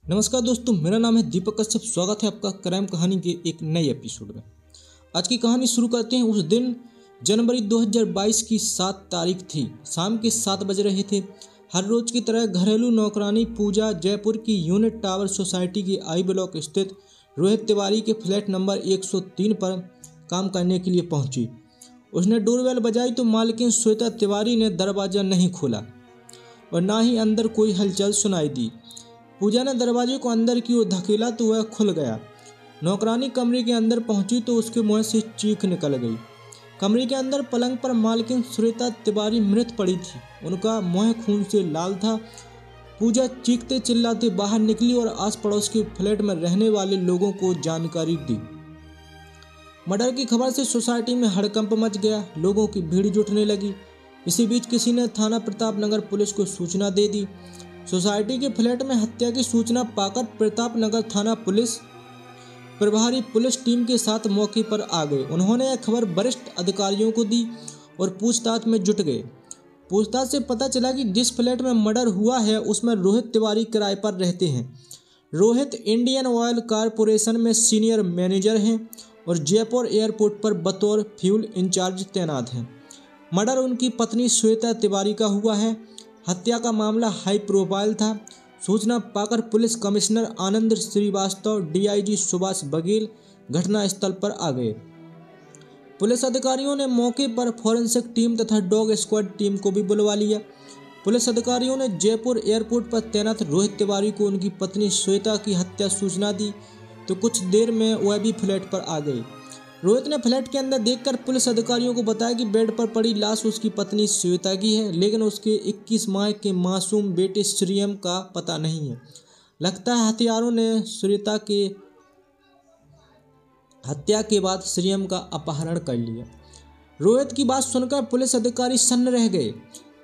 नमस्कार दोस्तों, मेरा नाम है दीपक कश्यप। स्वागत है आपका क्राइम कहानी के एक नए एपिसोड में। आज की कहानी शुरू करते हैं। उस दिन जनवरी 2022 की 7 तारीख थी। शाम के 7 बज रहे थे। हर रोज की तरह घरेलू नौकरानी पूजा जयपुर की यूनिट टावर सोसाइटी की आई ब्लॉक स्थित रोहित तिवारी के फ्लैट नंबर 103 पर काम करने के लिए पहुंची। उसने डोरबेल बजाई तो मालकिन श्वेता तिवारी ने दरवाज़ा नहीं खोला और ना ही अंदर कोई हलचल सुनाई दी। पूजा ने दरवाजे को अंदर की ओर धकेला तो वह खुल गया। नौकरानी कमरे के अंदर पहुंची तो उसके मुंह से चीख निकल गई। कमरे के अंदर पलंग पर मालकिन श्वेता तिवारी मृत पड़ी थी। उनका मुंह खून से लाल था। पूजा चीखते चिल्लाते बाहर निकली और आस पड़ोस के फ्लैट में रहने वाले लोगों को जानकारी दी। मर्डर की खबर से सोसाइटी में हड़कंप मच गया। लोगों की भीड़ जुटने लगी। इसी बीच किसी ने थाना प्रताप नगर पुलिस को सूचना दे दी। सोसाइटी के फ्लैट में हत्या की सूचना पाकर प्रताप नगर थाना पुलिस प्रभारी पुलिस टीम के साथ मौके पर आ गए। उन्होंने यह खबर वरिष्ठ अधिकारियों को दी और पूछताछ में जुट गए। पूछताछ से पता चला कि जिस फ्लैट में मर्डर हुआ है उसमें रोहित तिवारी किराए पर रहते हैं। रोहित इंडियन ऑयल कारपोरेशन में सीनियर मैनेजर हैं और जयपुर एयरपोर्ट पर बतौर फ्यूल इंचार्ज तैनात हैं। मर्डर उनकी पत्नी श्वेता तिवारी का हुआ है। हत्या का मामला हाई प्रोफाइल था। सूचना पाकर पुलिस कमिश्नर आनंद श्रीवास्तव, डीआईजी सुभाष बघेल घटनास्थल पर आ गए। पुलिस अधिकारियों ने मौके पर फॉरेंसिक टीम तथा डॉग स्क्वाड टीम को भी बुलवा लिया। पुलिस अधिकारियों ने जयपुर एयरपोर्ट पर तैनात रोहित तिवारी को उनकी पत्नी श्वेता की हत्या सूचना दी तो कुछ देर में वह भी फ्लैट पर आ गए। रोहित ने फ्लैट के अंदर देखकर पुलिस अधिकारियों को बताया कि बेड पर पड़ी लाश उसकी पत्नी श्वेता की है, लेकिन उसके 21 माह के मासूम बेटे श्रीयम का पता नहीं है। लगता है हत्यारों ने श्वेता के हत्या के बाद श्रीयम का अपहरण कर लिया। रोहित की बात सुनकर पुलिस अधिकारी सन्न रह गए,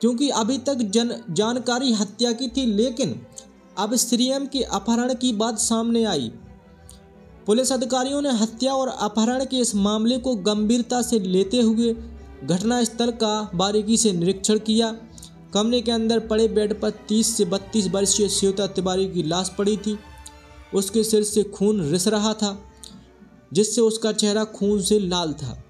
क्योंकि अभी तक जानकारी हत्या की थी, लेकिन अब श्रीयम के अपहरण की बात सामने आई। पुलिस अधिकारियों ने हत्या और अपहरण के इस मामले को गंभीरता से लेते हुए घटनास्थल का बारीकी से निरीक्षण किया। कमरे के अंदर पड़े बेड पर 30 से 32 वर्षीय श्वेता तिवारी की लाश पड़ी थी। उसके सिर से खून रिस रहा था, जिससे उसका चेहरा खून से लाल था।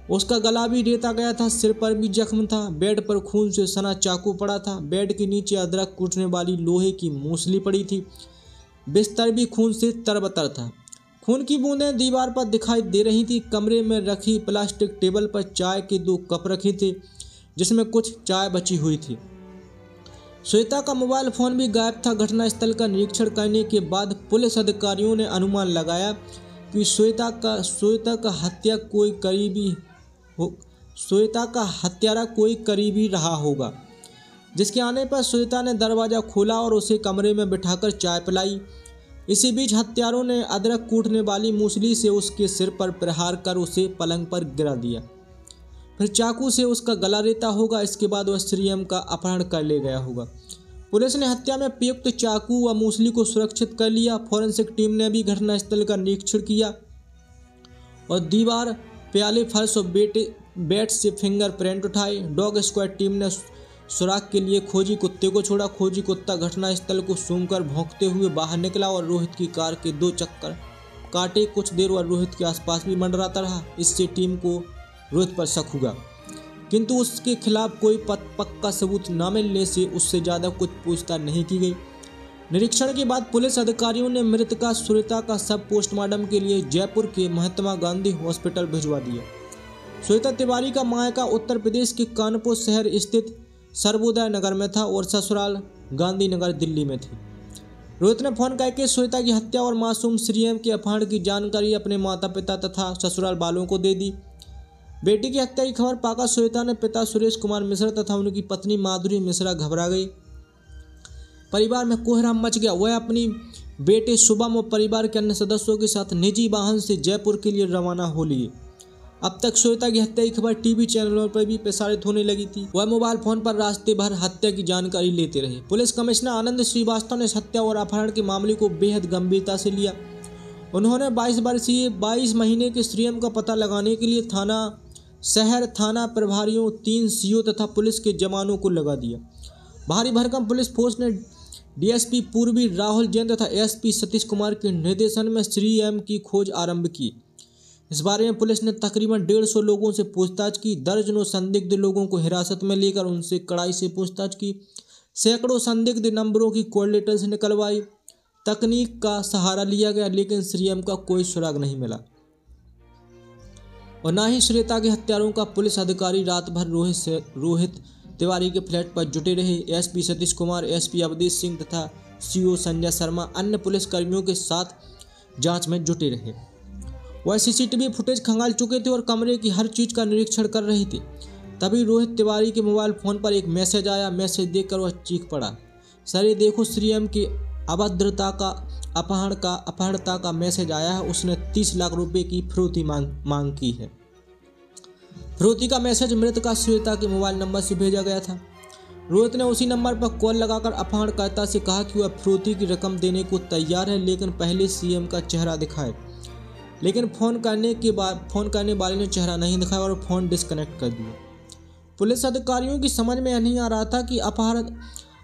उसका गला भी रेता गया था, सिर पर भी जख्म था। बेड पर खून से सना चाकू पड़ा था। बेड के नीचे अदरक कूटने वाली लोहे की मूसली पड़ी थी। बिस्तर भी खून से तरबतर था। खून की बूंदें दीवार पर दिखाई दे रही थी। कमरे में रखी प्लास्टिक टेबल पर चाय के 2 कप रखे थे, जिसमें कुछ चाय बची हुई थी। श्वेता का मोबाइल फोन भी गायब था। घटनास्थल का निरीक्षण करने के बाद पुलिस अधिकारियों ने अनुमान लगाया कि श्वेता का हत्यारा कोई करीबी रहा होगा, जिसके आने पर श्वेता ने दरवाज़ा खोला और उसे कमरे में बिठाकर चाय पिलाई। इसी बीच हत्यारों ने अदरक कूटने वाली मूसली से उसके सिर पर प्रहार कर उसे पलंग पर गिरा दिया। फिर चाकू से उसका गला रेता होगा। इसके बाद वह श्रीयम का अपहरण कर ले गया होगा। पुलिस ने हत्या में प्रयुक्त चाकू व मूसली को सुरक्षित कर लिया। फॉरेंसिक टीम ने भी घटनास्थल का निरीक्षण किया और दीवार, प्याले, फर्श और बेड से फिंगरप्रिंट उठाए। डॉग स्क्वाड टीम ने सुराग के लिए खोजी कुत्ते को छोड़ा। खोजी कुत्ता घटनास्थल को सूंघकर भौंकते हुए बाहर निकला और रोहित की कार के 2 चक्कर काटे। कुछ देर वह रोहित के आसपास भी मंडराता रहा। इससे टीम को रोहित पर शक हुआ, किंतु उसके खिलाफ कोई पक्का सबूत न मिलने से उससे ज़्यादा कुछ पूछताछ नहीं की गई। निरीक्षण के बाद पुलिस अधिकारियों ने मृतका श्वेता का शव पोस्टमार्टम के लिए जयपुर के महात्मा गांधी हॉस्पिटल भिजवा दिया। श्वेता तिवारी का मायका उत्तर प्रदेश के कानपुर शहर स्थित सर्वोदय नगर में था और ससुराल गांधीनगर दिल्ली में थी। रोहित ने फोन करके श्वेता की हत्या और मासूम श्रीयम के अपहरण की जानकारी अपने माता पिता तथा ससुराल वालों को दे दी। बेटी की हत्या की खबर पाकर श्वेता ने पिता सुरेश कुमार मिश्रा तथा उनकी पत्नी माधुरी मिश्रा घबरा गई। परिवार में कोहराम मच गया। वह अपनी बेटे शुभम और परिवार के अन्य सदस्यों के साथ निजी वाहन से जयपुर के लिए रवाना हो लिए। अब तक श्वेता की हत्या की खबर टीवी चैनलों पर भी प्रसारित होने लगी थी। वह मोबाइल फोन पर रास्ते भर हत्या की जानकारी लेते रहे। पुलिस कमिश्नर आनंद श्रीवास्तव ने हत्या और अपहरण के मामले को बेहद गंभीरता से लिया। उन्होंने 22 महीने के श्रीयम का पता लगाने के लिए शहर थाना प्रभारियों, 3 सीओ तथा पुलिस के जवानों को लगा दिया। भारी भरकम पुलिस फोर्स ने डीएसपी पूर्वी राहुल जैन तथा एसपी सतीश कुमार के निर्देशन में श्री एम की खोज आरंभ की। इस बारे में पुलिस ने तकरीबन 150 लोगों से पूछताछ की, दर्जनों संदिग्ध लोगों को हिरासत में लेकर उनसे कड़ाई से पूछताछ की, सैकड़ों संदिग्ध नंबरों की कॉल डिटेल्स निकलवाई। तकनीक का सहारा लिया गया, लेकिन श्री एम का कोई सुराग नहीं मिला और न ही श्वेता के हत्यारों का। पुलिस अधिकारी रात भर रोहित तिवारी के फ्लैट पर जुटे रहे। एसपी सतीश कुमार, एसपी अवधेश सिंह तथा सीओ संजय शर्मा अन्य पुलिस कर्मियों के साथ जांच में जुटे रहे। वह सीसीटीवी फुटेज खंगाल चुके थे और कमरे की हर चीज का निरीक्षण कर रहे थे। तभी रोहित तिवारी के मोबाइल फोन पर एक मैसेज आया। मैसेज देखकर वह चीख पड़ा, सर ये देखो, श्री एम की अभद्रता का अपहरणता का मैसेज आया है। उसने 30 लाख रुपए की फिरौती मांग की है। फिरौती का मैसेज मृतका श्वेता के मोबाइल नंबर से भेजा गया था। रोहित ने उसी नंबर पर कॉल लगाकर अपहरणकर्ता से कहा कि वह फिरौती की रकम देने को तैयार है, लेकिन पहले सीएम का चेहरा दिखाए। लेकिन फोन करने वाले ने चेहरा नहीं दिखाया और फोन डिस्कनेक्ट कर दिया। पुलिस अधिकारियों की समझ में नहीं आ रहा था कि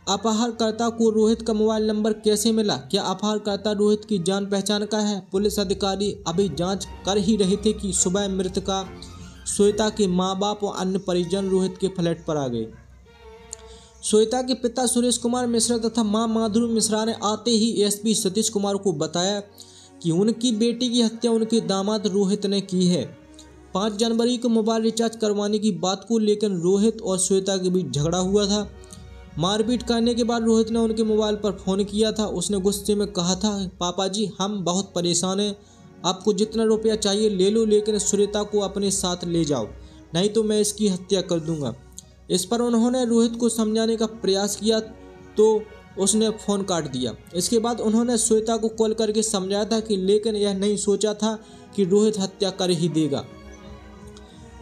अपहरणकर्ता को रोहित का मोबाइल नंबर कैसे मिला। क्या अपहरणकर्ता रोहित की जान पहचान का है? पुलिस अधिकारी अभी जांच कर ही रहे थे कि सुबह मृतका श्वेता के माँ बाप और अन्य परिजन रोहित के फ्लैट पर आ गए। श्वेता के पिता सुरेश कुमार मिश्रा तथा मां माधुरी मिश्रा ने आते ही एसपी सतीश कुमार को बताया कि उनकी बेटी की हत्या उनके दामाद रोहित ने की है। 5 जनवरी को मोबाइल रिचार्ज करवाने की बात को लेकर रोहित और श्वेता के बीच झगड़ा हुआ था। मारपीट करने के बाद रोहित ने उनके मोबाइल पर फ़ोन किया था। उसने गुस्से में कहा था, पापा जी हम बहुत परेशान हैं, आपको जितना रुपया चाहिए ले लो, लेकिन श्वेता को अपने साथ ले जाओ, नहीं तो मैं इसकी हत्या कर दूंगा। इस पर उन्होंने रोहित को समझाने का प्रयास किया तो उसने फ़ोन काट दिया। इसके बाद उन्होंने श्वेता को कॉल करके समझाया था कि लेकिन यह नहीं सोचा था कि रोहित हत्या कर ही देगा।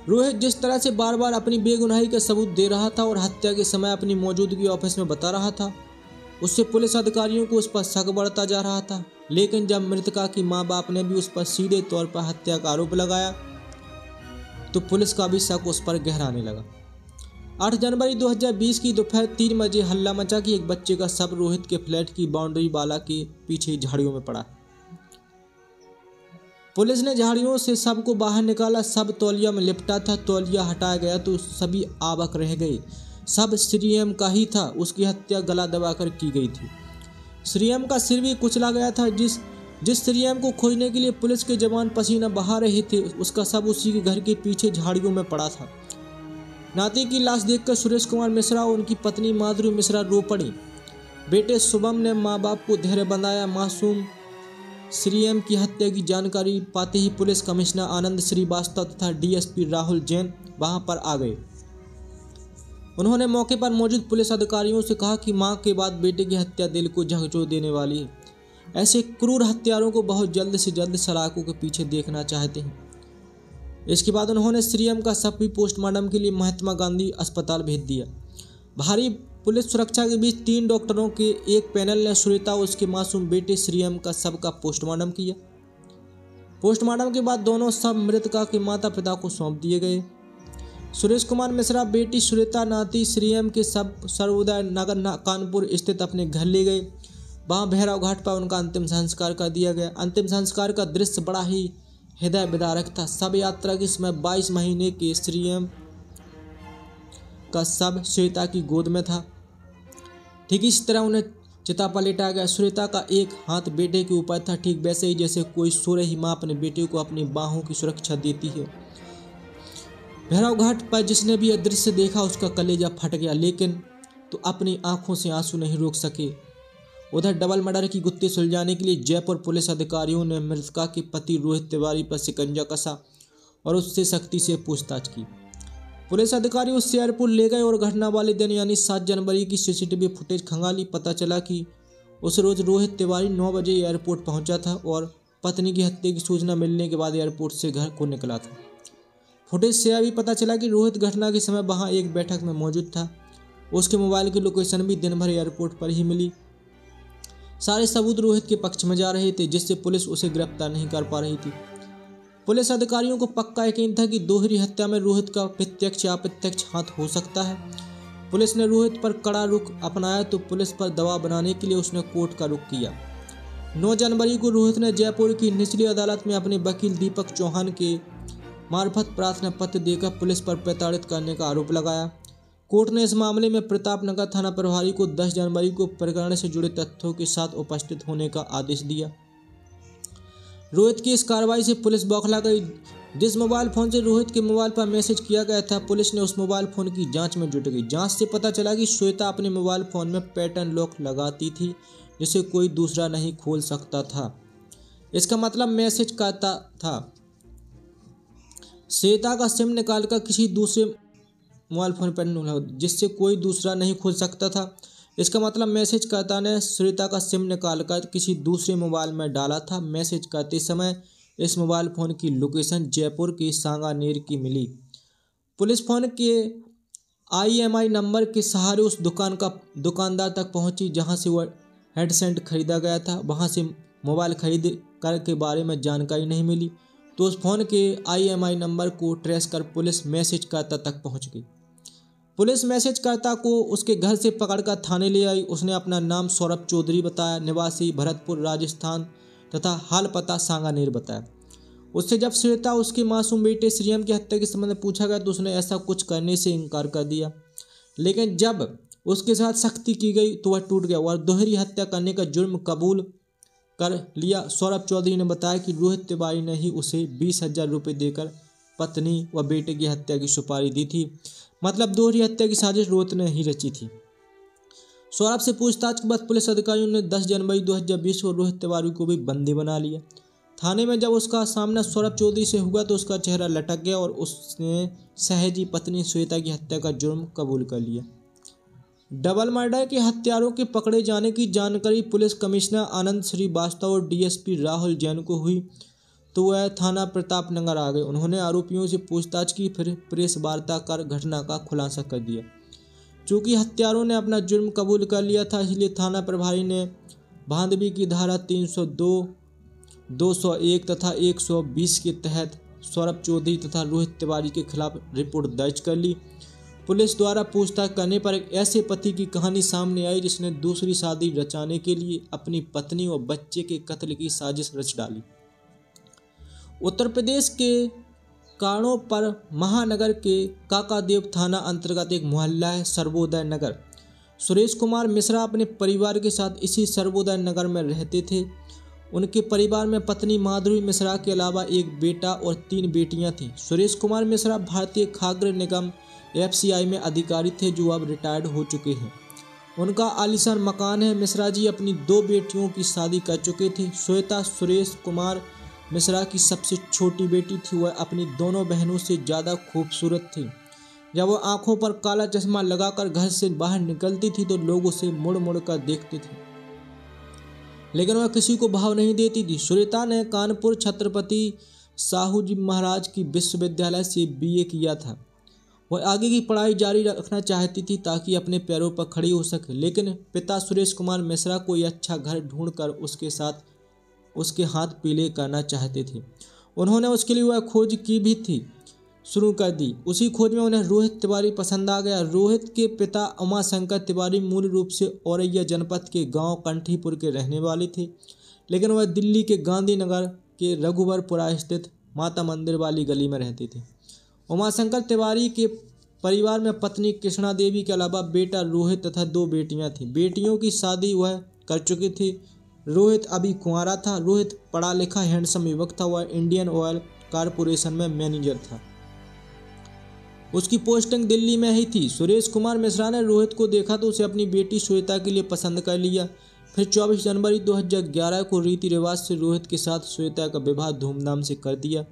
रोहित जिस तरह से बार बार अपनी बेगुनाही का सबूत दे रहा था और हत्या के समय अपनी मौजूदगी ऑफिस में बता रहा था, उससे पुलिस अधिकारियों को उस पर शक बढ़ता जा रहा था। लेकिन जब मृतका की माँ बाप ने भी उस पर सीधे तौर पर हत्या का आरोप लगाया तो पुलिस का भी शक उस पर गहराने लगा। 8 जनवरी 2020 की दोपहर 3 बजे हल्ला मचा कि एक बच्चे का शव रोहित के फ्लैट की बाउंड्री वाला के पीछे झाड़ियों में पड़ा। पुलिस ने झाड़ियों से शव को बाहर निकाला। शव तौलिया में लिपटा था। तौलिया हटाया गया तो सभी आबक रह गए। शव श्री एम का ही था। उसकी हत्या गला दबाकर की गई थी। श्री एम का सिर भी कुचला गया था। जिस श्री एम को खोजने के लिए पुलिस के जवान पसीना बहा रहे थे, उसका शव उसी के घर के पीछे झाड़ियों में पड़ा था। नाती की लाश देखकर सुरेश कुमार मिश्रा और उनकी पत्नी माधुरी मिश्रा रो पड़ी। बेटे शुभम ने माँ बाप को धैर्य बंधाया। मासूम श्री एम की हत्या की जानकारी पाते ही पुलिस कमिश्नर आनंद श्रीवास्तव तथा डीएसपी राहुल जैन वहां पर आ गए। उन्होंने मौके पर मौजूद पुलिस अधिकारियों से कहा कि मां के बाद बेटे की हत्या दिल को झकझोर देने वाली है। ऐसे क्रूर हत्यारों को बहुत जल्द से जल्द सलाखों के पीछे देखना चाहते हैं। इसके बाद उन्होंने श्री एम का शव भी पोस्टमार्टम के लिए महात्मा गांधी अस्पताल भेज दिया। भारी पुलिस सुरक्षा के बीच 3 डॉक्टरों के एक पैनल ने श्वेता और उसके मासूम बेटे श्री एम का शव का पोस्टमार्टम किया। पोस्टमार्टम के बाद दोनों शव मृतका के माता पिता को सौंप दिए गए। सुरेश कुमार मिश्रा बेटी श्वेता नाती श्री एम के शव सर्वोदय नगर कानपुर स्थित अपने घर ले गए। वहां भैरव घाट पर उनका अंतिम संस्कार कर दिया गया। अंतिम संस्कार का दृश्य बड़ा ही हृदय विदारक था। शव यात्रा के समय 22 महीने के श्री एम का शव श्वेता की गोद में था। ठीक इस तरह उन्हें चिता पर लेटाया गया। श्वेता का एक हाथ बेटे के ऊपर था, ठीक वैसे ही जैसे कोई सो रही माँ अपने बेटे को अपनी बाहों की सुरक्षा देती है। भैरव घाट पर जिसने भी यह दृश्य देखा उसका कलेजा फट गया, लेकिन तो अपनी आंखों से आंसू नहीं रोक सके। उधर डबल मर्डर की गुत्थी सुलझाने के लिए जयपुर पुलिस अधिकारियों ने मृतका के पति रोहित तिवारी पर शिकंजा कसा और उससे सख्ती से पूछताछ की। पुलिस अधिकारी उससे एयरपोर्ट ले गए और घटना वाले दिन यानी 7 जनवरी की सीसीटीवी फुटेज खंगाली। पता चला कि उस रोज रोहित तिवारी 9 बजे एयरपोर्ट पहुंचा था और पत्नी की हत्या की सूचना मिलने के बाद एयरपोर्ट से घर को निकला था। फुटेज से यह भी पता चला कि रोहित घटना के समय वहां एक बैठक में मौजूद था। उसके मोबाइल की लोकेशन भी दिन भर एयरपोर्ट पर ही मिली। सारे सबूत रोहित के पक्ष में जा रहे थे, जिससे पुलिस उसे गिरफ्तार नहीं कर पा रही थी। पुलिस अधिकारियों को पक्का यकीन था कि दोहरी हत्या में रोहित का प्रत्यक्ष या अप्रत्यक्ष हाथ हो सकता है। पुलिस ने रोहित पर कड़ा रुख अपनाया तो पुलिस पर दबाव बनाने के लिए उसने कोर्ट का रुख किया। 9 जनवरी को रोहित ने जयपुर की निचली अदालत में अपने वकील दीपक चौहान के मार्फत प्रार्थना पत्र देकर पुलिस पर प्रताड़ित करने का आरोप लगाया। कोर्ट ने इस मामले में प्रतापनगर थाना प्रभारी को 10 जनवरी को प्रकरण से जुड़े तथ्यों के साथ उपस्थित होने का आदेश दिया। रोहित की इस कार्रवाई से पुलिस बौखला गई। जिस मोबाइल फोन से रोहित के मोबाइल पर मैसेज किया गया था, पुलिस ने उस मोबाइल फोन की जांच में जुट गई। जांच से पता चला कि श्वेता अपने मोबाइल फोन में पैटर्न लॉक लगाती थी जिसे कोई दूसरा नहीं खोल सकता था। इसका मतलब मैसेज करता था। श्वेता का सिम निकालकर किसी दूसरे मोबाइल फोन पर जिससे कोई दूसरा नहीं खोल सकता था। इसका मतलब मैसेज करता ने श्वेता का सिम निकालकर किसी दूसरे मोबाइल में डाला था। मैसेज करते समय इस मोबाइल फ़ोन की लोकेशन जयपुर के सांगानेर की मिली। पुलिस फोन के IMEI नंबर के सहारे उस दुकानदार तक पहुंची जहां से वह हेडसेट खरीदा गया था। वहां से मोबाइल खरीद कर के बारे में जानकारी नहीं मिली तो उस फ़ोन के IMEI नंबर को ट्रेस कर पुलिस मैसेज करता तक पहुंच गई। पुलिस मैसेज करता को उसके घर से पकड़कर थाने ले आई। उसने अपना नाम सौरभ चौधरी बताया, निवासी भरतपुर राजस्थान तथा हाल पता सांगानेर बताया। उससे जब श्वेता उसके मासूम बेटे श्रीयम की हत्या के संबंध में पूछा गया तो उसने ऐसा कुछ करने से इनकार कर दिया। लेकिन जब उसके साथ सख्ती की गई तो वह टूट गया और दोहरी हत्या करने का जुर्म कबूल कर लिया। सौरभ चौधरी ने बताया कि रोहित तिवारी ने ही उसे 20,000 रुपये देकर पत्नी व बेटे की हत्या की सुपारी दी थी। मतलब दोहरी हत्या की साजिश रोहित ने ही रची थी। सौरभ से पूछताछ के बाद पुलिस अधिकारियों ने 10 जनवरी 2020 को रोहित तिवारी को भी बंदी बना लिया। थाने में जब उसका सामना सौरभ चौधरी से हुआ तो उसका चेहरा लटक गया और उसने सहेजी पत्नी श्वेता की हत्या का जुर्म कबूल कर लिया। डबल मर्डर के हत्यारों के पकड़े जाने की जानकारी पुलिस कमिश्नर आनंद श्रीवास्तव और DSP राहुल जैन को हुई तो वह थाना प्रतापनगर आ गए। उन्होंने आरोपियों से पूछताछ की, फिर प्रेस वार्ता कर घटना का खुलासा कर दिया। चूँकि हत्यारों ने अपना जुर्म कबूल कर लिया था, इसलिए थाना प्रभारी ने भांदवी की धारा 302, 201 तथा 120 के तहत सौरभ चौधरी तथा रोहित तिवारी के खिलाफ रिपोर्ट दर्ज कर ली। पुलिस द्वारा पूछताछ करने पर एक ऐसे पति की कहानी सामने आई जिसने दूसरी शादी रचाने के लिए अपनी पत्नी और बच्चे के कत्ल की साजिश रच डाली। उत्तर प्रदेश के कारणों पर महानगर के काकादेव थाना अंतर्गत एक मोहल्ला है सर्वोदय नगर। सुरेश कुमार मिश्रा अपने परिवार के साथ इसी सर्वोदय नगर में रहते थे। उनके परिवार में पत्नी माधुरी मिश्रा के अलावा एक बेटा और 3 बेटियां थीं। सुरेश कुमार मिश्रा भारतीय खाद्य निगम FCI में अधिकारी थे जो अब रिटायर्ड हो चुके हैं। उनका आलीशान मकान है। मिश्रा जी अपनी 2 बेटियों की शादी कर चुके थे। श्वेता सुरेश कुमार मिश्रा की सबसे छोटी बेटी थी। वह अपनी दोनों बहनों से ज़्यादा खूबसूरत थी। जब वह आंखों पर काला चश्मा लगाकर घर से बाहर निकलती थी तो लोग उसे मुड़ मुड़ कर देखते थे, लेकिन वह किसी को भाव नहीं देती थी। श्वेता ने कानपुर छत्रपति साहू जी महाराज की विश्वविद्यालय से BA किया था। वह आगे की पढ़ाई जारी रखना चाहती थी ताकि अपने पैरों पर खड़ी हो सके, लेकिन पिता सुरेश कुमार मिश्रा कोई अच्छा घर ढूंढकर उसके साथ उसके हाथ पीले करना चाहते थे। उन्होंने उसके लिए वह खोज की भी थी शुरू कर दी। उसी खोज में उन्हें रोहित तिवारी पसंद आ गया। रोहित के पिता उमाशंकर तिवारी मूल रूप से औरैया जनपद के गांव कंठीपुर के रहने वाले थे, लेकिन वह दिल्ली के गांधीनगर के रघुवरपुरा स्थित माता मंदिर वाली गली में रहते थे। उमाशंकर तिवारी के परिवार में पत्नी कृष्णा देवी के अलावा बेटा रोहित तथा 2 बेटियां थीं। बेटियों की शादी वह कर चुके थे। रोहित अभी कुंवारा था। रोहित पढ़ा लिखा हैंडसम युवक था। वह इंडियन ऑयल कारपोरेशन में मैनेजर था। उसकी पोस्टिंग दिल्ली में ही थी। सुरेश कुमार मिश्रा ने रोहित को देखा तो उसे अपनी बेटी श्वेता के लिए पसंद कर लिया। फिर 24 जनवरी 2011 को रीति रिवाज से रोहित के साथ श्वेता का विवाह धूमधाम से कर दिया।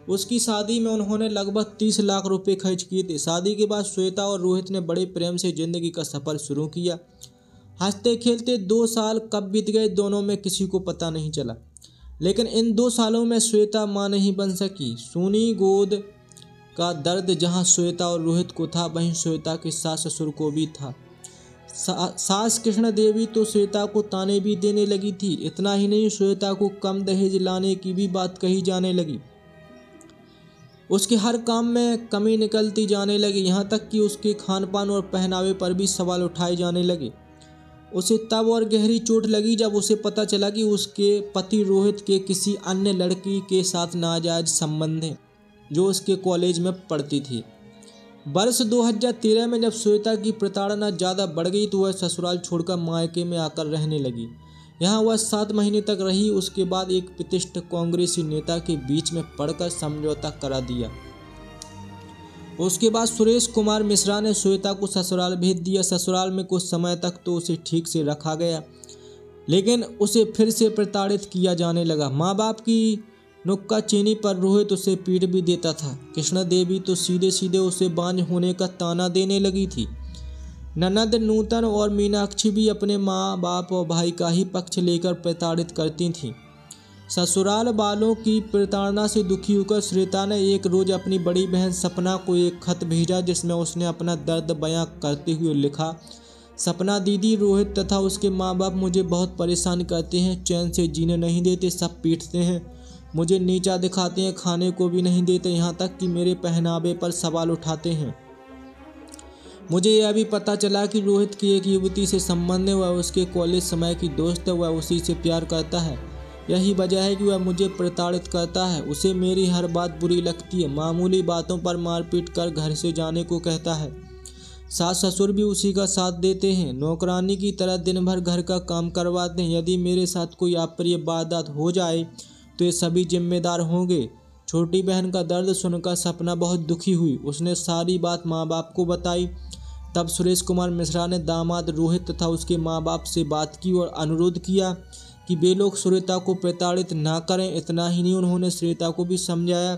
उसकी शादी में उन्होंने लगभग 30 लाख रुपए खर्च किए थे। शादी के बाद श्वेता और रोहित ने बड़े प्रेम से जिंदगी का सफर शुरू किया। हंसते खेलते 2 साल कब बीत गए दोनों में किसी को पता नहीं चला, लेकिन इन 2 सालों में श्वेता मां नहीं बन सकी। सूनी गोद का दर्द जहां श्वेता और रोहित को था वहीं श्वेता के सास ससुर को भी था। सास कृष्णा देवी तो श्वेता को ताने भी देने लगी थी। इतना ही नहीं, श्वेता को कम दहेज लाने की भी बात कही जाने लगी। उसके हर काम में कमी निकलती जाने लगी, यहाँ तक कि उसके खान पान और पहनावे पर भी सवाल उठाए जाने लगे। उसे तब और गहरी चोट लगी जब उसे पता चला कि उसके पति रोहित के किसी अन्य लड़की के साथ नाजायज संबंध है जो उसके कॉलेज में पढ़ती थी। वर्ष 2013 में जब श्वेता की प्रताड़ना ज़्यादा बढ़ गई तो वह ससुराल छोड़कर मायके में आकर रहने लगी। यहाँ वह 7 महीने तक रही। उसके बाद एक प्रतिष्ठित कांग्रेसी नेता के बीच में पड़कर समझौता करा दिया। उसके बाद सुरेश कुमार मिश्रा ने श्वेता को ससुराल भेज दिया। ससुराल में कुछ समय तक तो उसे ठीक से रखा गया, लेकिन उसे फिर से प्रताड़ित किया जाने लगा। माँ बाप की नुक्काचीनी पर रोहित उसे पीट भी देता था। कृष्णा देवी तो सीधे सीधे उसे बांझ होने का ताना देने लगी थी। ननद नूतन और मीनाक्षी भी अपने माँ बाप और भाई का ही पक्ष लेकर प्रताड़ित करती थीं। ससुराल वालों की प्रताड़ना से दुखी होकर श्वेता ने एक रोज अपनी बड़ी बहन सपना को एक खत भेजा, जिसमें उसने अपना दर्द बयां करते हुए लिखा, सपना दीदी, रोहित तथा उसके माँ बाप मुझे बहुत परेशान करते हैं, चैन से जीने नहीं देते, सब पीटते हैं, मुझे नीचा दिखाते हैं, खाने को भी नहीं देते, यहाँ तक कि मेरे पहनावे पर सवाल उठाते हैं। मुझे यह भी पता चला कि रोहित की एक युवती से संबंध है, वह उसके कॉलेज समय की दोस्त है, वह उसी से प्यार करता है। यही वजह है कि वह मुझे प्रताड़ित करता है। उसे मेरी हर बात बुरी लगती है, मामूली बातों पर मारपीट कर घर से जाने को कहता है। सास ससुर भी उसी का साथ देते हैं, नौकरानी की तरह दिन भर घर का काम करवाते हैं। यदि मेरे साथ कोई अप्रिय वारदात हो जाए तो ये सभी जिम्मेदार होंगे। छोटी बहन का दर्द सुनकर सपना बहुत दुखी हुई। उसने सारी बात माँ बाप को बताई। तब सुरेश कुमार मिश्रा ने दामाद रोहित तथा उसके माँ बाप से बात की और अनुरोध किया कि वे लोग श्वेता को प्रताड़ित ना करें। इतना ही नहीं, उन्होंने श्वेता को भी समझाया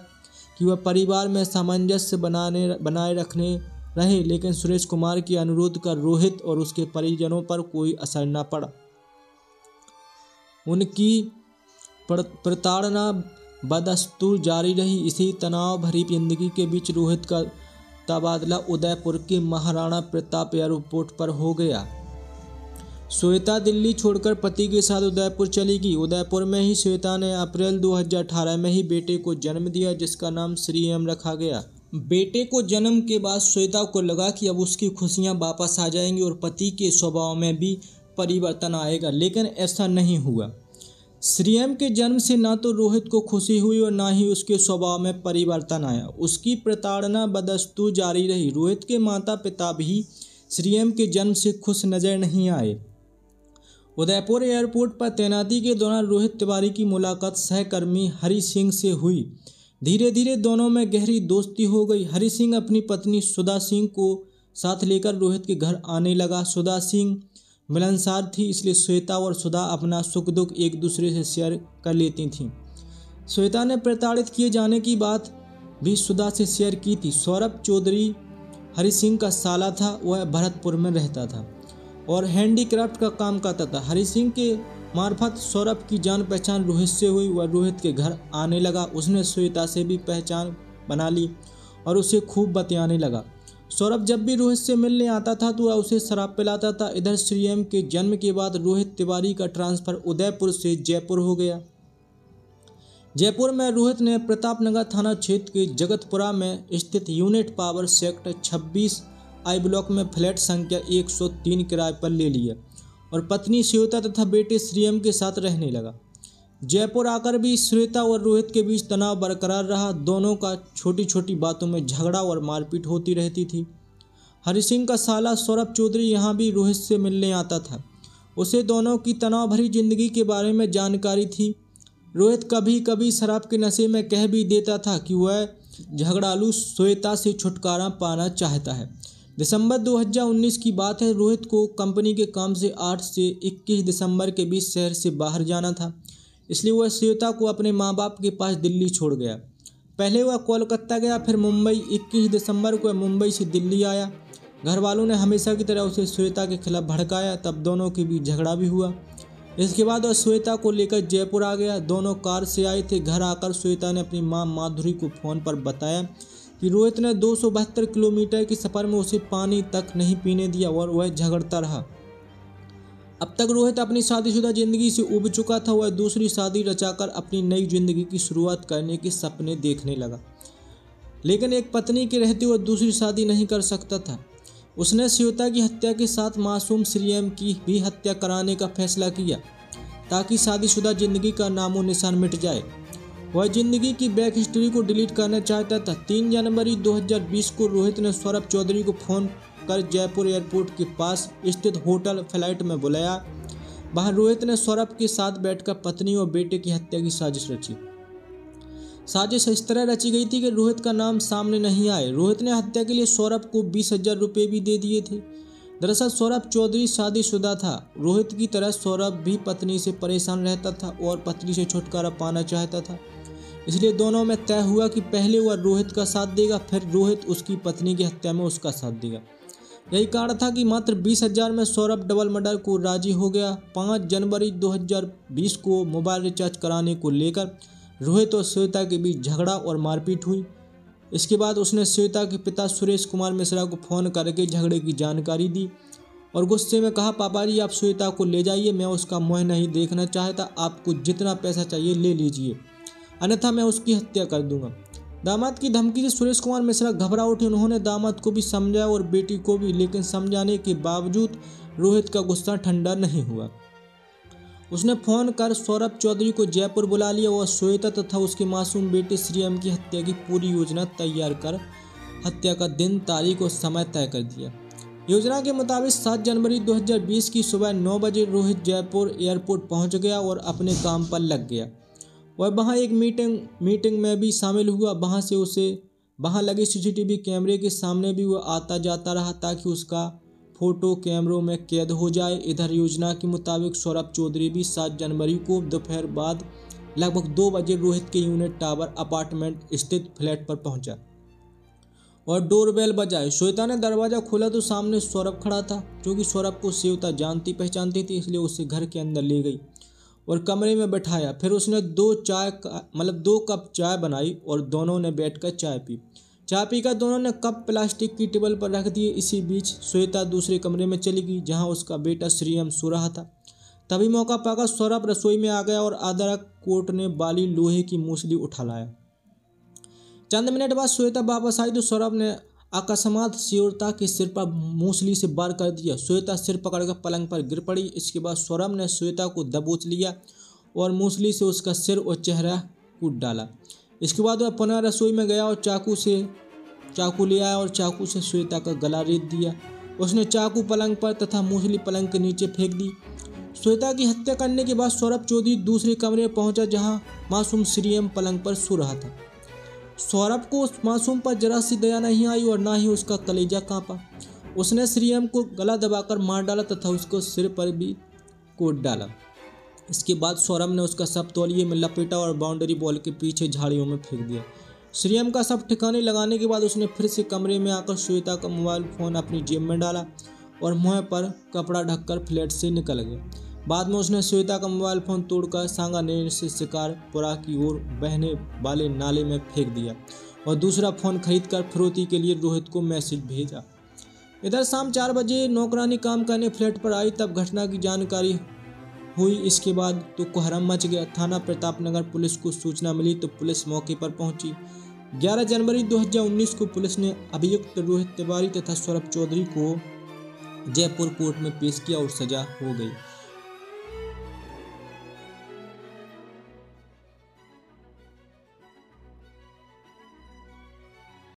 कि वह परिवार में सामंजस्य बनाए रखने रहे, लेकिन सुरेश कुमार के अनुरोध का रोहित और उसके परिजनों पर कोई असर न पड़ा। उनकी प्रताड़ना बदस्तूर जारी रही। इसी तनाव भरी जिंदगी के बीच रोहित का तबादला उदयपुर के महाराणा प्रताप एयरपोर्ट पर हो गया। श्वेता दिल्ली छोड़कर पति के साथ उदयपुर चली गई। उदयपुर में ही श्वेता ने अप्रैल 2018 में ही बेटे को जन्म दिया, जिसका नाम श्रीएम रखा गया। बेटे को जन्म के बाद श्वेता को लगा कि अब उसकी खुशियां वापस आ जाएंगी और पति के स्वभाव में भी परिवर्तन आएगा, लेकिन ऐसा नहीं हुआ। श्रीएम के जन्म से ना तो रोहित को खुशी हुई और ना ही उसके स्वभाव में परिवर्तन आया। उसकी प्रताड़ना बदस्तूर जारी रही। रोहित के माता पिता भी श्रीएम के जन्म से खुश नजर नहीं आए। उदयपुर एयरपोर्ट पर तैनाती के दौरान रोहित तिवारी की मुलाकात सहकर्मी हरि सिंह से हुई। धीरे धीरे दोनों में गहरी दोस्ती हो गई। हरि सिंह अपनी पत्नी सुधा सिंह को साथ लेकर रोहित के घर आने लगा। सुधा सिंह मिलनसार थी, इसलिए श्वेता और सुधा अपना सुख दुख एक दूसरे से शेयर कर लेती थीं। श्वेता ने प्रताड़ित किए जाने की बात भी सुधा से शेयर की थी। सौरभ चौधरी हरि सिंह का साला था। वह भरतपुर में रहता था और हैंडीक्राफ्ट का काम करता था। हरि सिंह के मार्फत सौरभ की जान पहचान रोहित से हुई। वह रोहित के घर आने लगा। उसने श्वेता से भी पहचान बना ली और उसे खूब बतियाने लगा। सौरभ जब भी रोहित से मिलने आता था तो वह उसे शराब पिलाता था। इधर श्रीएम के जन्म के बाद रोहित तिवारी का ट्रांसफर उदयपुर से जयपुर हो गया। जयपुर में रोहित ने प्रतापनगर थाना क्षेत्र के जगतपुरा में स्थित unit power sector 26 I block में फ्लैट संख्या 103 किराए पर ले लिया और पत्नी श्वेता तथा बेटे श्रीएम के साथ रहने लगा। जयपुर आकर भी श्वेता और रोहित के बीच तनाव बरकरार रहा। दोनों का छोटी छोटी बातों में झगड़ा और मारपीट होती रहती थी। हरि सिंह का साला सौरभ चौधरी यहाँ भी रोहित से मिलने आता था। उसे दोनों की तनाव भरी जिंदगी के बारे में जानकारी थी। रोहित कभी कभी शराब के नशे में कह भी देता था कि वह झगड़ालू श्वेता से छुटकारा पाना चाहता है। दिसंबर 2019 की बात है। रोहित को कंपनी के काम से 8 से 21 दिसंबर के बीच शहर से बाहर जाना था, इसलिए वह श्वेता को अपने माँ बाप के पास दिल्ली छोड़ गया। पहले वह कोलकाता गया, फिर मुंबई। 21 दिसंबर को मुंबई से दिल्ली आया। घर वालों ने हमेशा की तरह उसे श्वेता के खिलाफ भड़काया, तब दोनों के बीच झगड़ा भी हुआ। इसके बाद वह श्वेता को लेकर जयपुर आ गया। दोनों कार से आए थे। घर आकर श्वेता ने अपनी मां माधुरी को फ़ोन पर बताया कि रोहित ने 272 किलोमीटर के सफ़र में उसे पानी तक नहीं पीने दिया और वह झगड़ता रहा। अब तक रोहित अपनी शादीशुदा जिंदगी से उब चुका था। वह दूसरी शादी रचाकर अपनी नई जिंदगी की शुरुआत करने के सपने देखने लगा। लेकिन एक पत्नी के रहते हुए दूसरी शादी नहीं कर सकता था। उसने श्वेता की हत्या के साथ मासूम श्रीएम की भी हत्या कराने का फैसला किया ताकि शादीशुदा जिंदगी का नामो निशान मिट जाए। वह जिंदगी की बैक हिस्ट्री को डिलीट करना चाहता था। 3 जनवरी 2020 को रोहित ने सौरभ चौधरी को फोन कर जयपुर एयरपोर्ट के पास स्थित होटल फ्लाइट में बुलाया। वहां रोहित ने सौरभ के साथ बैठकर पत्नी और बेटे की हत्या की साजिश रची। साजिश इस तरह रची गई थी कि रोहित का नाम सामने नहीं आए। रोहित ने हत्या के लिए सौरभ को 20,000 रुपये भी दे दिए थे। दरअसल सौरभ चौधरी शादीशुदा था। रोहित की तरह सौरभ भी पत्नी से परेशान रहता था और पत्नी से छुटकारा पाना चाहता था। इसलिए दोनों में तय हुआ कि पहले वह रोहित का साथ देगा, फिर रोहित उसकी पत्नी की हत्या में उसका साथ देगा। यही कारण था कि मात्र 20,000 में सौरभ डबल मर्डर को राजी हो गया। 5 जनवरी 2020 को मोबाइल रिचार्ज कराने को लेकर रोहित और श्वेता के बीच झगड़ा और मारपीट हुई। इसके बाद उसने श्वेता के पिता सुरेश कुमार मिश्रा को फ़ोन करके झगड़े की जानकारी दी और गुस्से में कहा, पापा जी आप श्वेता को ले जाइए, मैं उसका मुँह नहीं देखना चाहता। आपको जितना पैसा चाहिए ले लीजिए, अन्यथा मैं उसकी हत्या कर दूंगा। दामाद की धमकी से सुरेश कुमार मिश्रा घबरा उठे। उन्होंने दामाद को भी समझाया और बेटी को भी, लेकिन समझाने के बावजूद रोहित का गुस्सा ठंडा नहीं हुआ। उसने फोन कर सौरभ चौधरी को जयपुर बुला लिया और श्वेता तथा उसके मासूम बेटे श्रीएम की हत्या की पूरी योजना तैयार कर हत्या का दिन, तारीख और समय तय कर दिया। योजना के मुताबिक 7 जनवरी 2020 की सुबह 9 बजे रोहित जयपुर एयरपोर्ट पहुंच गया और अपने काम पर लग गया। वह वहां एक मीटिंग में भी शामिल हुआ। वहां से उसे वहां लगे CCTV कैमरे के सामने भी वह आता जाता रहा ताकि उसका फोटो कैमरों में कैद हो जाए। इधर योजना के मुताबिक सौरभ चौधरी भी 7 जनवरी को दोपहर बाद लगभग 2 बजे रोहित के यूनिट टावर अपार्टमेंट स्थित फ्लैट पर पहुंचा और डोरबेल बजाए। श्वेता ने दरवाजा खोला तो सामने सौरभ खड़ा था। क्योंकि सौरभ को श्वेता जानती पहचानती थी, इसलिए उसे घर के अंदर ले गई और कमरे में बैठाया। फिर उसने 2 कप चाय बनाई और दोनों ने बैठकर चाय पी। चाय पीकर दोनों ने कप प्लास्टिक की टेबल पर रख दिए। इसी बीच श्वेता दूसरे कमरे में चली गई जहां उसका बेटा श्रीएम सो रहा था। तभी मौका पाकर सौरभ रसोई में आ गया और अदरक कोटने वाली लोहे की मूसली उठा लाया। चंद मिनट बाद श्वेता वापस आई तो सौरभ ने अकस्मात श्वेता के सिर पर मूसली से वार कर दिया। श्वेता सिर पकड़कर पलंग पर गिर पड़ी। इसके बाद सौरभ ने श्वेता को दबोच लिया और मूसली से उसका सिर और चेहरा कूट डाला। इसके बाद वह पुनः रसोई में गया और चाकू ले आया और चाकू से श्वेता का गला रेत दिया। उसने चाकू पलंग पर तथा मूसली पलंग के नीचे फेंक दी। श्वेता की हत्या करने के बाद सौरभ चौधरी दूसरे कमरे में पहुंचा जहां मासूम श्रीएम पलंग पर सो रहा था। सौरभ को उस मासूम पर जरा सी दया नहीं आई और ना ही उसका कलेजा कांपा। उसने श्रीएम को गला दबाकर मार डाला तथा उसको सिर पर भी कोट डाला। इसके बाद सौरभ ने उसका शव तौलिए में लपेटा और बाउंड्री वॉल के पीछे झाड़ियों में फेंक दिया। श्रीएम का शव ठिकाने लगाने के बाद उसने फिर से कमरे में आकर श्वेता का मोबाइल फ़ोन अपनी जेब में डाला और मुँह पर कपड़ा ढककर फ्लैट से निकल गया। बाद में उसने श्वेता का मोबाइल फ़ोन तोड़कर सांगानेर से शिकारपुरा की ओर बहने वाले नाले में फेंक दिया और दूसरा फ़ोन खरीदकर फिरौती के लिए रोहित को मैसेज भेजा। इधर शाम 4 बजे नौकरानी काम करने फ्लैट पर आई तब घटना की जानकारी हुई। इसके बाद तो कोहराम मच गया। थाना प्रतापनगर पुलिस को सूचना मिली तो पुलिस मौके पर पहुंची। 11 जनवरी 2019 को पुलिस ने अभियुक्त रोहित तिवारी तथा सौरभ चौधरी को जयपुर कोर्ट में पेश किया और सजा हो गई।